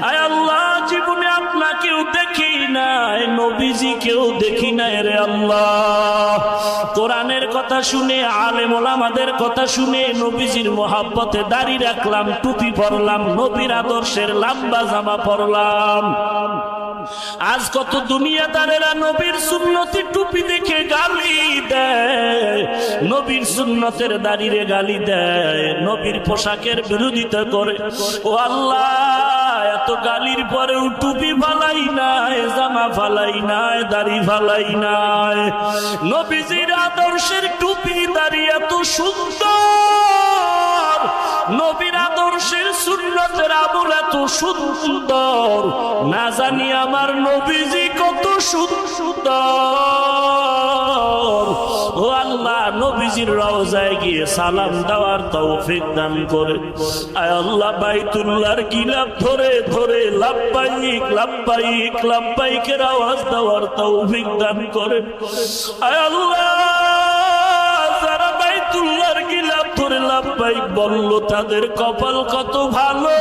আয় আল্লাহ, জীবনে আপনাকেও দেখি নাই, নবীজিকেও দেখি নাই রে আল্লাহ। কোরআনের কথা শুনে, আলেম ওলামাদের কথা শুনে, নবীজির মোহাব্বতে দাড়ি রাখলাম, টুপি পরলাম, নবীর আদর্শের লম্বা জামা পরলাম। আজ কত দুনিয়াদারেরা নবীর সুন্নতি টুপি দেখে গালি দেয়, নবীর সুন্নতের দাড়িরে গালি দেয়, নবীর পোশাকের বিরোধিতা করে। ও আল্লাহ, এত গালির পরেও টুপি ফালাই নাই, জামা ফালাই নাই, দাড়ি ফালাই নাই। নবীজির আদর্শের টুপি দাড়ি এত সুন্দর, নবীর আদর্শের সুন্নতের আমল এত সুন্দর, না জানি আমার নবীজি কত সুন্দর। ও আল্লাহ, নবীজির রওজায় গিয়ে সালাম দেওয়ার তৌফিক দান করে। আয় আল্লাহ, বাইতুল্লাহর গিলাফ ধরে ধরে লাব্বাইক লাব্বাইক লাব্বাইকের আওয়াজ দেওয়ার তৌফিক দান করে। আয় আল্লাহ, যারা বাইতুল্লাহর গিলাফ ধরে লাব্বাইক বলল, তাদের কপাল কত ভালো।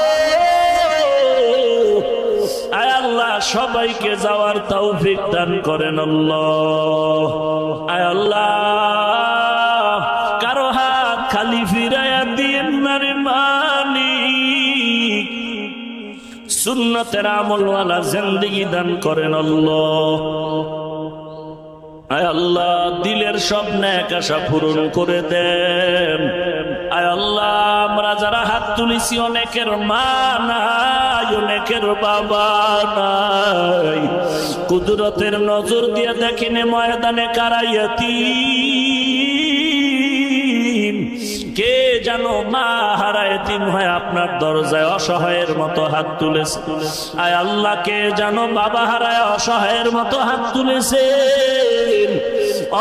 আয় আল্লাহ, সবাইকে যাওয়ার তৌফিক দান করেন আল্লাহ। আয় আল্লাহ, কারো হাত খালি ফিরাইয়া দিয়েন না রে মালিক, সুন্নতের আমলওয়ালা জিন্দেগি দান করেন আল্লাহ। আয় আল্লাহ, দিলের সব নেক আশা পূরণ করে দেন। আয় আল্লাহ, আমরা যারা হাত তুলেছি, অনেকের মা নাই, অনেকের বাবা নাই, কুদরতের নজর দিয়ে দেখেন ময়দানে কারাইয়াতি কে জানো মা হারায় তিন হয় আপনার দরজায় অসহায়ের মতো হাত তুলেছে। আয় আল্লাহ, কে জানো বাবা হারায় অসহায়ের মতো হাত তুলেছে।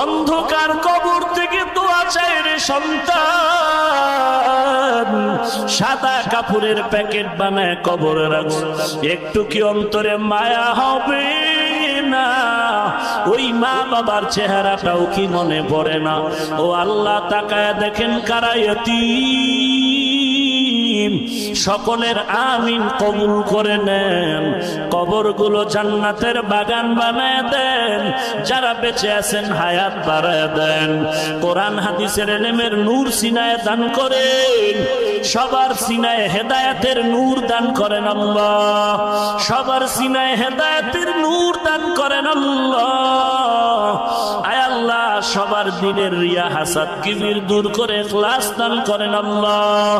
অন্ধকার কবর থেকে দোয়া চায় রে সন্তান, সাদা কাপড়ের প্যাকেট বানায় কবরে রাখছে। একটু কি অন্তরে মায়া হবে না? ওই মা বাবার চেহারাটাও কি মনে পড়ে না? ও আল্লাহ, তাকায় দেখেন কারা ইয়তীম, সকলের আমিন কবুল করে নেন। কবরগুলো জান্নাতের বাগান বানায় দেন, যারা বেঁচে আছেন হায়াত বাড়ায় দেন। কোরআন হাদিসের ইলমের নূর সিনায় দান করেন, সবার সিনায় হেদায়েতের নূর দান করেন আল্লাহ, সবার সিনায় হেদায়েতের নূর দান করেন আল্লাহ। আয় আল্লাহ, সবার দিনের রিয়া হাসাদ কিবির দূর করে ইখলাস দান করেন আল্লাহ।